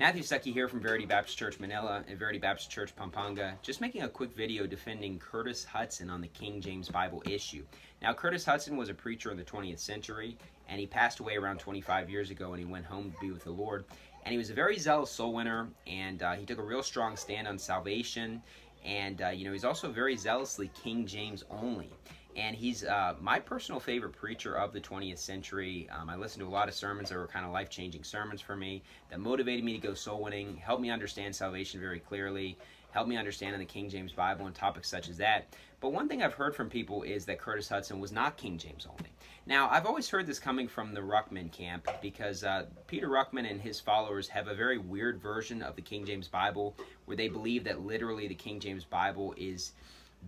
Matthew Stuckey here from Verity Baptist Church Manila and Verity Baptist Church Pampanga, just making a quick video defending Curtis Hutson on the King James Bible issue. Now, Curtis Hutson was a preacher in the 20th century, and he passed away around 25 years ago, and he went home to be with the Lord. And he was a very zealous soul winner, and he took a real strong stand on salvation, and he's also very zealously King James only. And he's my personal favorite preacher of the 20th century. I listened to a lot of sermons that were kind of life-changing sermons for me that motivated me to go soul winning, helped me understand salvation very clearly, helped me understand in the King James Bible and topics such as that. But one thing I've heard from people is that Curtis Hutson was not King James only. Now, I've always heard this coming from the Ruckman camp because Peter Ruckman and his followers have a very weird version of the King James Bible where they believe that literally the King James Bible is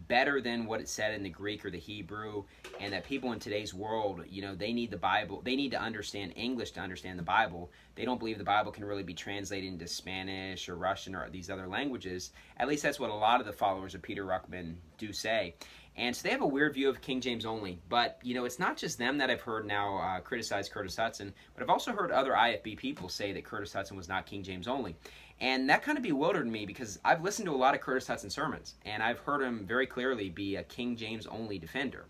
better than what it said in the Greek or the Hebrew, and that people in today's world, they need the Bible, they need to understand English to understand the Bible. They don't believe the Bible can really be translated into Spanish or Russian or these other languages. At least that's what a lot of the followers of Peter Ruckman do say. And so they have a weird view of King James only. But, it's not just them that I've heard now criticize Curtis Hutson, but I've also heard other IFB people say that Curtis Hutson was not King James only. And that kind of bewildered me because I've listened to a lot of Curtis Hutson sermons, and I've heard him very clearly be a King James only defender.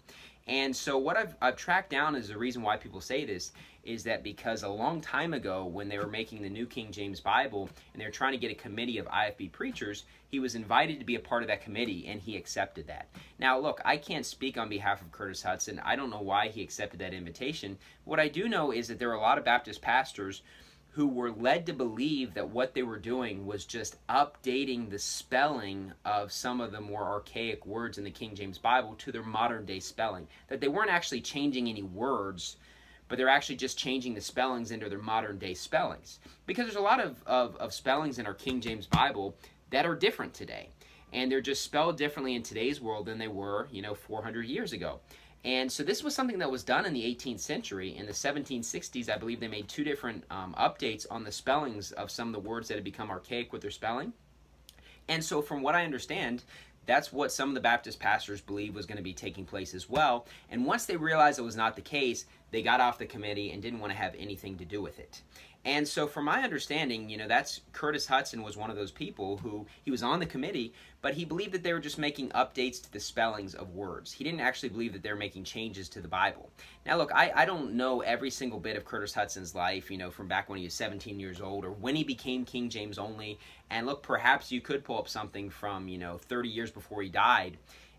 And so what I've tracked down is the reason why people say this is that because a long time ago when they were making the New King James Bible and they were trying to get a committee of IFB preachers, he was invited to be a part of that committee and he accepted that. Now look, I can't speak on behalf of Curtis Hutson. I don't know why he accepted that invitation. What I do know is that there are a lot of Baptist pastors who were led to believe that what they were doing was just updating the spelling of some of the more archaic words in the King James Bible to their modern day spelling. That they weren't actually changing any words, but they're actually just changing the spellings into their modern day spellings. Because there's a lot of spellings in our King James Bible that are different today. And they're just spelled differently in today's world than they were, 400 years ago. And so this was something that was done in the 18th century. In the 1760s, I believe they made two different updates on the spellings of some of the words that had become archaic with their spelling. And so from what I understand, that's what some of the Baptist pastors believed was going to be taking place as well. And once they realized it was not the case, they got off the committee and didn't want to have anything to do with it. And so from my understanding, that's Curtis Hutson was one of those people who, he was on the committee, but he believed that they were just making updates to the spellings of words. He didn't actually believe that they were making changes to the Bible. Now look, I don't know every single bit of Curtis Hutson's life, from back when he was 17 years old or when he became King James only. And look, perhaps you could pull up something from, 30 years before he died,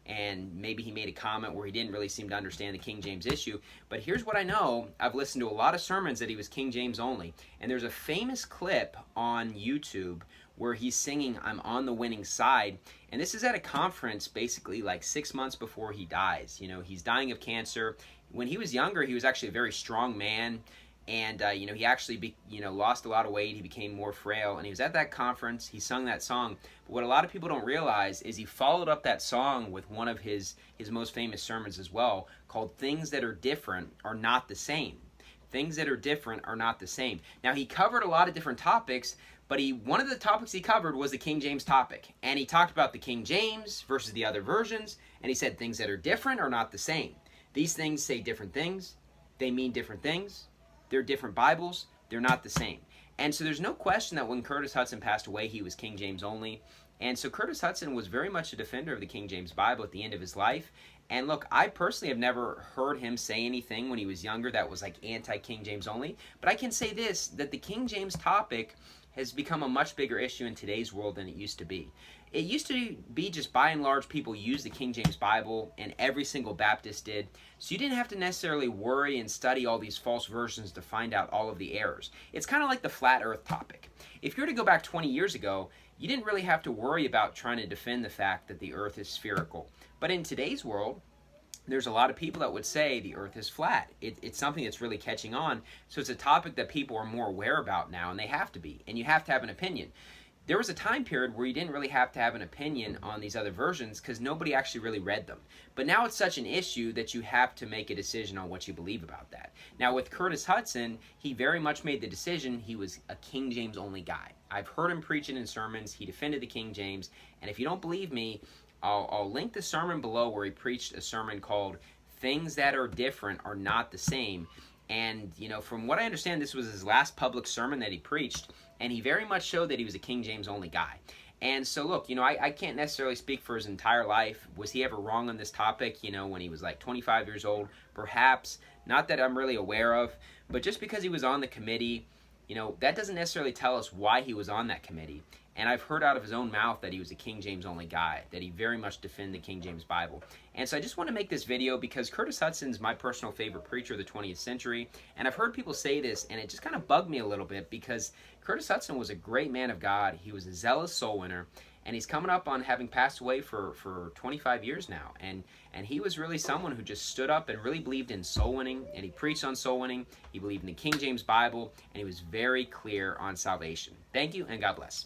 and maybe he made a comment where he didn't really seem to understand the King James issue. But here's what I know. I've listened to a lot of sermons that he was King James only. And there's a famous clip on YouTube where he's singing, "I'm on the winning side." And this is at a conference basically like 6 months before he dies. He's dying of cancer. When he was younger, he was actually a very strong man. And, he actually, lost a lot of weight. He became more frail. And he was at that conference. He sung that song. But what a lot of people don't realize is he followed up that song with one of his most famous sermons as well, called "Things That Are Different Are Not the Same." Things that are different are not the same. Now, he covered a lot of different topics, but one of the topics he covered was the King James topic. And he talked about the King James versus the other versions. And he said things that are different are not the same. These things say different things. They mean different things. They're different Bibles. They're not the same. And so there's no question that when Curtis Hutson passed away, he was King James only. And so Curtis Hutson was very much a defender of the King James Bible at the end of his life. And look, I personally have never heard him say anything when he was younger that was like anti-King James only. But I can say this, that the King James topic has become a much bigger issue in today's world than it used to be. It used to be just by and large people used the King James Bible, and every single Baptist did. So you didn't have to necessarily worry and study all these false versions to find out all of the errors. It's kind of like the flat earth topic. If you were to go back 20 years ago, you didn't really have to worry about trying to defend the fact that the earth is spherical. But in today's world, there's a lot of people that would say the earth is flat. It's something that's really catching on. So it's a topic that people are more aware about now, and they have to be. And you have to have an opinion. There was a time period where you didn't really have to have an opinion on these other versions because nobody actually really read them. But now it's such an issue that you have to make a decision on what you believe about that. Now with Curtis Hutson, he very much made the decision he was a King James only guy. I've heard him preaching in sermons. He defended the King James. And if you don't believe me, I'll link the sermon below where he preached a sermon called "Things That Are Different Are Not the Same." And, you know, from what I understand, this was his last public sermon that he preached, and he very much showed that he was a King James only guy. And so, look, you know, I can't necessarily speak for his entire life. Was he ever wrong on this topic, you know, when he was like 25 years old? Perhaps. Not that I'm really aware of. But just because he was on the committee, you know, that doesn't necessarily tell us why he was on that committee. And I've heard out of his own mouth that he was a King James only guy, that he very much defended the King James Bible. And so I just want to make this video because Curtis Hutson's my personal favorite preacher of the 20th century. And I've heard people say this, and it just kind of bugged me a little bit because Curtis Hutson was a great man of God. He was a zealous soul winner. And he's coming up on having passed away for 25 years now. And he was really someone who just stood up and really believed in soul winning. And he preached on soul winning. He believed in the King James Bible. And he was very clear on salvation. Thank you, and God bless.